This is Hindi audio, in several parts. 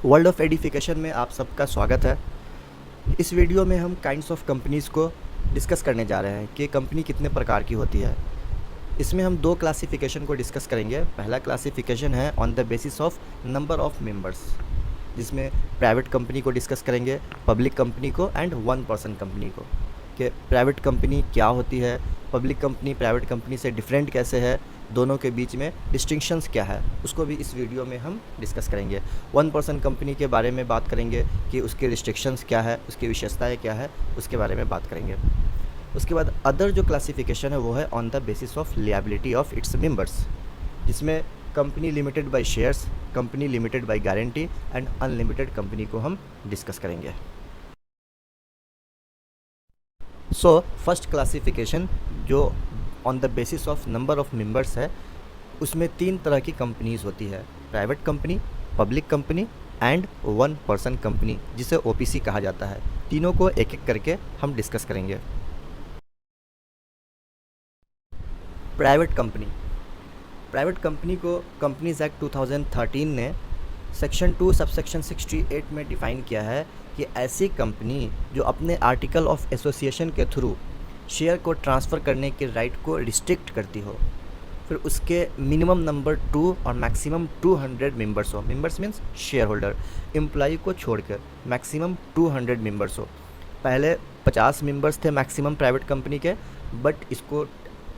वर्ल्ड ऑफ एडिफिकेशन में आप सबका स्वागत है। इस वीडियो में हम काइंड्स ऑफ कंपनीज़ को डिस्कस करने जा रहे हैं कि कंपनी कितने प्रकार की होती है। इसमें हम दो क्लासिफिकेशन को डिस्कस करेंगे। पहला क्लासिफिकेशन है on the basis of number of members, जिसमें प्राइवेट कंपनी को डिस्कस करेंगे, पब्लिक कंपनी को एंड वन पर्सन कंपनी को, कि प्राइवेट कंपनी क्या होती है, पब्लिक कंपनी प्राइवेट कंपनी से डिफरेंट कैसे है, दोनों के बीच में डिस्टिंक्शंस क्या है, उसको भी इस वीडियो में हम डिस्कस करेंगे। वन पर्सन कंपनी के बारे में बात करेंगे कि उसके रिस्ट्रिक्शंस क्या है, उसकी विशेषताएं क्या है, उसके बारे में बात करेंगे। उसके बाद अदर जो क्लासिफिकेशन है वो है on the basis of liability of its members, जिसमें company limited by shares, company limited by guarantee and unlimited company को हम डिस्कस करेंगे। सो फर्स्ट क्लासिफिकेशन जो on the basis of number of members है, उसमें तीन तरह की कंपनीज़ होती है: private company, public company and one person company, जिसे ओपीसी कहा जाता है। तीनों को एक एक करके हम डिस्कस करेंगे। प्राइवेट कंपनी, प्राइवेट कंपनी को कंपनीज एक्ट 2013 ने सेक्शन 2 सबसेक्शन 68 में डिफ़ाइन किया है कि ऐसी कंपनी जो अपने आर्टिकल ऑफ एसोसिएशन के थ्रू शेयर को ट्रांसफ़र करने के राइट को रिस्ट्रिक्ट करती हो, फिर उसके मिनिमम नंबर 2 और मैक्सिमम 200 मेंबर्स हो। Members means share holder, employee को छोड़कर मैक्सिमम 200 मेंबर्स हो। पहले 50 मेंबर्स थे मैक्सिमम प्राइवेट कंपनी के, बट इसको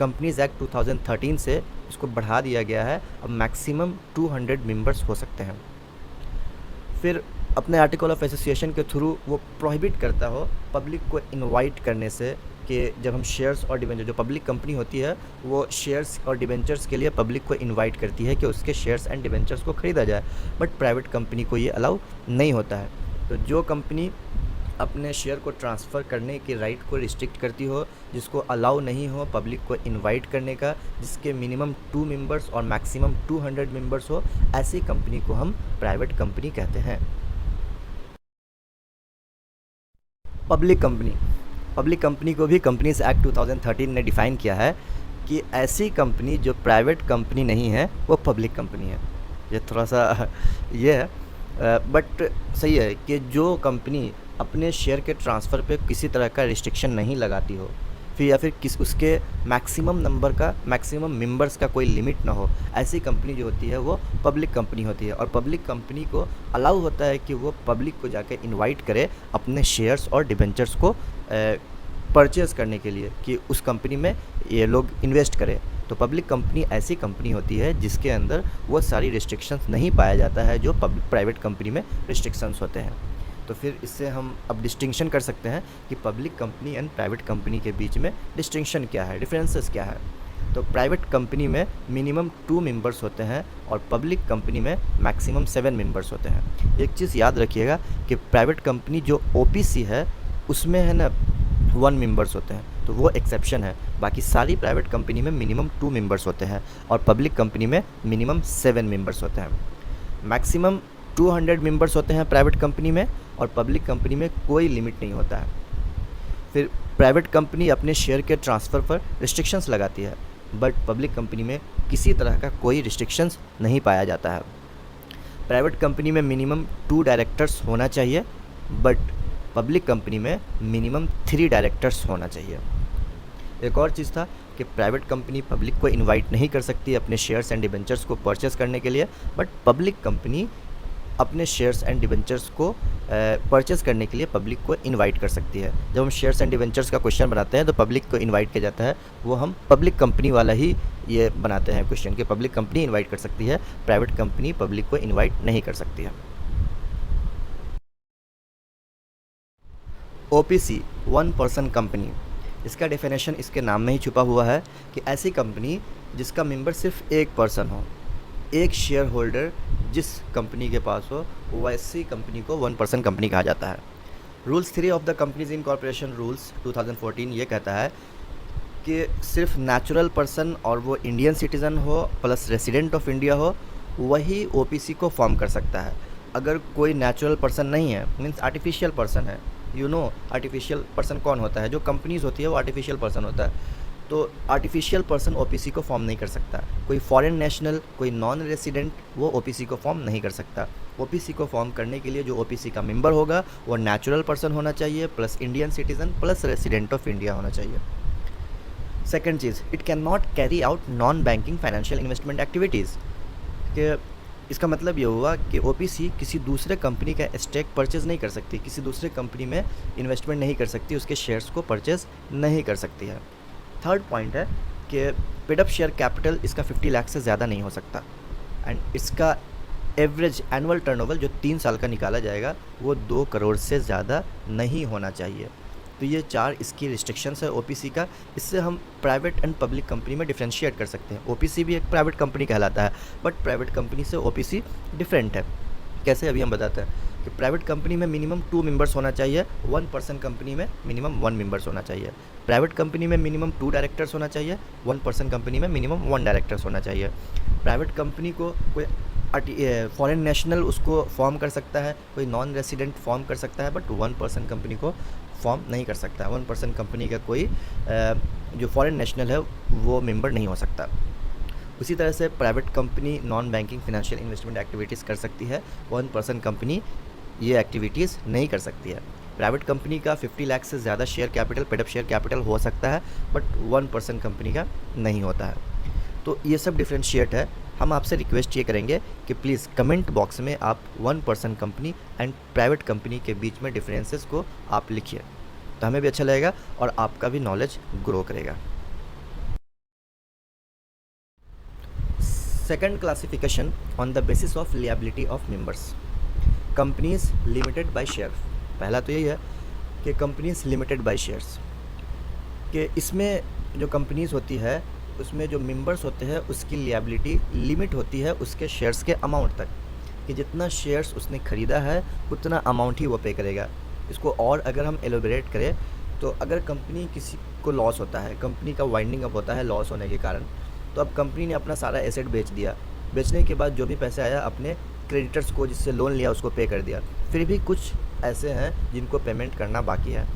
कंपनीज एक्ट 2013 से इसको बढ़ा दिया गया है, अब मैक्सिमम 200 मेंबर्स हो सकते हैं। फिर अपने आर्टिकल ऑफ एसोसिएशन के थ्रू वो प्रोहिबिट करता हो पब्लिक को इनवाइट करने से, कि जब हम शेयर्स और डिबेंचर, जो पब्लिक कंपनी होती है वो शेयर्स और डिबेंचर्स के लिए पब्लिक को इनवाइट करती है कि उसके शेयर्स एंड डिबेंचर्स को ख़रीदा जाए, बट प्राइवेट कंपनी को ये अलाउ नहीं होता है। तो जो कंपनी अपने शेयर को ट्रांसफ़र करने के राइट को रिस्ट्रिक्ट करती हो, जिसको अलाउ नहीं हो पब्लिक को इनवाइट करने का, जिसके मिनिमम 2 मेंबर्स और मैक्सिमम 200 मेंबर्स हो, ऐसी कंपनी को हम प्राइवेट कंपनी कहते हैं। पब्लिक कंपनी, पब्लिक कंपनी को भी कंपनीज एक्ट 2013 ने डिफ़ाइन किया है कि ऐसी कंपनी जो प्राइवेट कंपनी नहीं है वो पब्लिक कंपनी है। ये थोड़ा सा ये है, बट सही है कि जो कंपनी अपने शेयर के ट्रांसफ़र पे किसी तरह का रिस्ट्रिक्शन नहीं लगाती हो, फिर या फिर उसके मैक्सिमम नंबर का, मैक्सिमम मेंबर्स का कोई लिमिट ना हो, ऐसी कंपनी जो होती है वो पब्लिक कंपनी होती है। और पब्लिक कंपनी को अलाउ होता है कि वो पब्लिक को जाके इनवाइट करे अपने शेयर्स और डिबेंचर्स को परचेज़ करने के लिए, कि उस कंपनी में ये लोग इन्वेस्ट करें। तो पब्लिक कंपनी ऐसी कंपनी होती है जिसके अंदर वो सारी रिस्ट्रिक्शंस नहीं पाया जाता है जो प्राइवेट कंपनी में रिस्ट्रिक्शंस होते हैं। तो फिर इससे हम अब डिस्टिंक्शन कर सकते हैं कि public company and private company के बीच में डिस्टिंक्शन क्या है, डिफरेंसेस क्या है। तो प्राइवेट कंपनी में मिनिमम 2 मेंबर्स होते हैं और पब्लिक कंपनी में मैक्सिमम 7 मेंबर्स होते हैं। एक चीज़ याद रखिएगा कि प्राइवेट कंपनी जो ओपीसी है उसमें है ना 1 मेंबर्स होते हैं, तो वो एक्सेप्शन है। बाकी सारी प्राइवेट कंपनी में मिनिमम 2 मेंबर्स होते हैं और पब्लिक कंपनी में मिनिमम 7 मेंबर्स होते हैं। मैक्सिमम 200 मेंबर्स होते हैं प्राइवेट कंपनी में और पब्लिक कंपनी में कोई लिमिट नहीं होता है। फिर प्राइवेट कंपनी अपने शेयर के ट्रांसफ़र पर रिस्ट्रिक्शंस लगाती है, बट पब्लिक कंपनी में किसी तरह का कोई रिस्ट्रिक्शंस नहीं पाया जाता है। प्राइवेट कंपनी में मिनिमम 2 डायरेक्टर्स होना चाहिए, बट पब्लिक कंपनी में मिनिमम 3 डायरेक्टर्स होना चाहिए। एक और चीज़ था कि प्राइवेट कंपनी पब्लिक को इनवाइट नहीं कर सकती अपने शेयर्स एंड डिबेंचर्स को परचेज़ करने के लिए, बट पब्लिक कंपनी अपने शेयर्स एंड डिबेंचर्स को परचेज़ करने के लिए पब्लिक को इनवाइट कर सकती है। जब हम शेयर्स एंड डिबेंचर्स का क्वेश्चन बनाते हैं तो पब्लिक को इनवाइट किया जाता है, वो हम पब्लिक कंपनी वाला ही ये बनाते हैं क्वेश्चन, कि पब्लिक कंपनी इनवाइट कर सकती है, प्राइवेट कंपनी पब्लिक को इनवाइट नहीं कर सकती है। ओपीसी, वन पर्सन कंपनी, इसका डेफिनेशन इसके नाम में ही छुपा हुआ है कि ऐसी कंपनी जिसका मेंबर सिर्फ एक पर्सन हो, एक शेयर होल्डर जिस कंपनी के पास हो, वैसी कंपनी को वन पर्सन कंपनी कहा जाता है। Rules 3 of the companies incorporation rules 2014 ये कहता है कि सिर्फ नेचुरल पर्सन और वो इंडियन सिटीज़न हो प्लस रेसिडेंट ऑफ इंडिया हो, वही ओपीसी को फॉर्म कर सकता है। अगर कोई नेचुरल पर्सन नहीं है, मीन्स आर्टिफिशियल पर्सन है, आर्टिफिशियल पर्सन कौन होता है, जो कंपनीज़ होती है वो आर्टिफिशियल पर्सन होता है। तो आर्टिफिशियल पर्सन ओपीसी को फॉर्म नहीं कर सकता। कोई फॉरेन नेशनल, कोई नॉन रेसिडेंट वो ओपीसी को फॉर्म नहीं कर सकता। ओपीसी को फॉर्म करने के लिए जो ओपीसी का मेंबर होगा वो नेचुरल पर्सन होना चाहिए, plus Indian citizen, plus resident of India होना चाहिए। Second cheese, it can not carry out non banking financial investment activities. कि इसका मतलब ये हुआ कि ओपीसी किसी दूसरे कंपनी का स्टेक परचेज़ नहीं कर सकती, किसी दूसरे कंपनी में इन्वेस्टमेंट नहीं कर सकती, उसके शेयर्स को परचेज़ नहीं कर सकती है। थर्ड पॉइंट है कि पेड अप शेयर कैपिटल इसका 50 लाख से ज़्यादा नहीं हो सकता, एंड इसका एवरेज एनुअल टर्नओवर जो 3 साल का निकाला जाएगा वो 2 करोड़ से ज़्यादा नहीं होना चाहिए। तो ये 4 इसकी रिस्ट्रिक्शंस है ओपीसी का। इससे हम प्राइवेट एंड पब्लिक कंपनी में डिफ्रेंशिएट कर सकते हैं। ओपीसी भी एक प्राइवेट कंपनी कहलाता है, बट प्राइवेट कंपनी से ओपीसी डिफरेंट है। कैसे, अभी हम बताते हैं कि प्राइवेट कंपनी में मिनिमम 2 मेंबर्स होना चाहिए, 1 पर्सन कंपनी में मिनिमम 1 मेंबर्स होना चाहिए। प्राइवेट कंपनी में मिनिमम 2 डायरेक्टर्स होना चाहिए, 1 पर्सन कंपनी में मिनिमम 1 डायरेक्टर्स होना चाहिए। प्राइवेट कंपनी को कोई फॉरेन नेशनल उसको फॉर्म कर सकता है, कोई नॉन रेसिडेंट फॉर्म कर सकता है, बट 1 पर्सन कंपनी को फॉर्म नहीं कर सकता है। 1 पर्सन कंपनी का कोई जो फॉरेन नेशनल है वो मेंबर नहीं हो सकता। उसी तरह से private company non banking financial investment activities कर सकती है, 1 पर्सन कंपनी ये एक्टिविटीज़ नहीं कर सकती है। प्राइवेट कंपनी का 50 लाख से ज़्यादा share capital, paid up share capital हो सकता है, बट 1 पर्सन कंपनी का नहीं होता है। तो ये सब डिफ्रेंशिएट है। हम आपसे रिक्वेस्ट ये करेंगे कि प्लीज़ कमेंट बॉक्स में आप 1 person company and private company के बीच में डिफरेंसेस को आप लिखिए, तो हमें भी अच्छा लगेगा और आपका भी नॉलेज ग्रो करेगा। Second classification on the basis of liability of members, companies limited by share. पहला तो यही है कि कंपनीज लिमिटेड बाय शेयर्स, कि इसमें जो कंपनीज होती है उसमें जो मेंबर्स होते हैं उसकी लिएबिलिटी लिमिट होती है उसके शेयर्स के अमाउंट तक, कि जितना शेयर्स उसने ख़रीदा है उतना अमाउंट ही वो पे करेगा। इसको और अगर हम एलोबरेट करें तो अगर कंपनी किसी को लॉस होता है, कंपनी का वाइंडिंग अप होता है लॉस होने के कारण, तो अब कंपनी ने अपना सारा एसेट बेच दिया, बेचने के बाद जो भी पैसा आया अपने क्रेडिटर्स को जिससे लोन लिया उसको पे कर दिया, फिर भी कुछ ऐसे हैं जिनको पेमेंट करना बाकी है,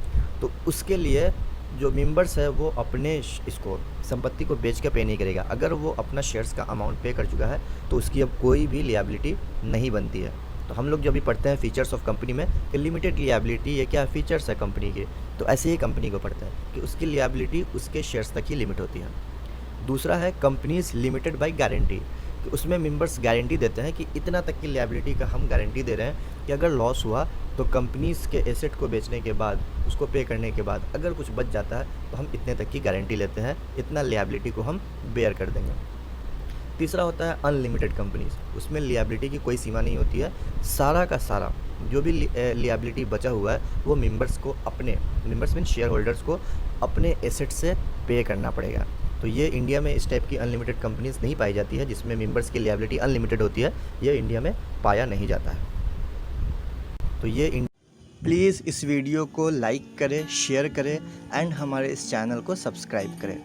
तो उसके लिए जो मेंबर्स है वो अपने इसको संपत्ति को बेच के पे नहीं करेगा। अगर वो अपना शेयर्स का अमाउंट पे कर चुका है तो उसकी अब कोई भी लिएबिलिटी नहीं बनती है। तो हम लोग जब भी पढ़ते हैं फीचर्स ऑफ कंपनी में कि लिमिटेड लिएबिलिटी ये क्या फीचर्स है कंपनी के, तो ऐसे ही कंपनी को पढ़ते हैं कि उसकी लिएबिलिटी उसके शेयर्स तक ही लिमिट होती है। दूसरा है कंपनीज लिमिटेड बाय गारंटी, कि उसमें मेंबर्स गारंटी देते हैं कि इतना तक की लिएबिलिटी का हम गारंटी दे रहे हैं कि अगर लॉस हुआ तो कंपनीज़ के एसेट को बेचने के बाद उसको पे करने के बाद अगर कुछ बच जाता है तो हम इतने तक की गारंटी लेते हैं, इतना लिएबिलिटी को हम बेयर कर देंगे। तीसरा होता है अनलिमिटेड कंपनीज, उसमें लिएबिलिटी की कोई सीमा नहीं होती है, सारा का सारा जो भी लिएबिलिटी बचा हुआ है वो मेंबर्स को अपने, मेंबर्स मीन शेयर होल्डर्स को अपने एसेट से पे करना पड़ेगा। तो ये इंडिया में इस टाइप की अनलिमिटेड कंपनीज नहीं पाई जाती है जिसमें मेंबर्स की लिएबिलिटी अनलिमिटेड होती है, ये इंडिया में पाया नहीं जाता है। तो ये प्लीज़ इस वीडियो को लाइक करें, शेयर करें एंड हमारे इस चैनल को सब्सक्राइब करें।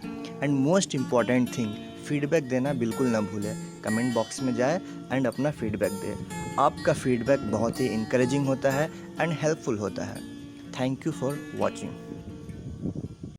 And most important thing, feedback देना बिल्कुल ना भूलें। कमेंट बॉक्स में जाए एंड अपना फीडबैक दें। आपका फीडबैक बहुत ही इंकरेजिंग होता है एंड हेल्पफुल होता है। Thank you for watching.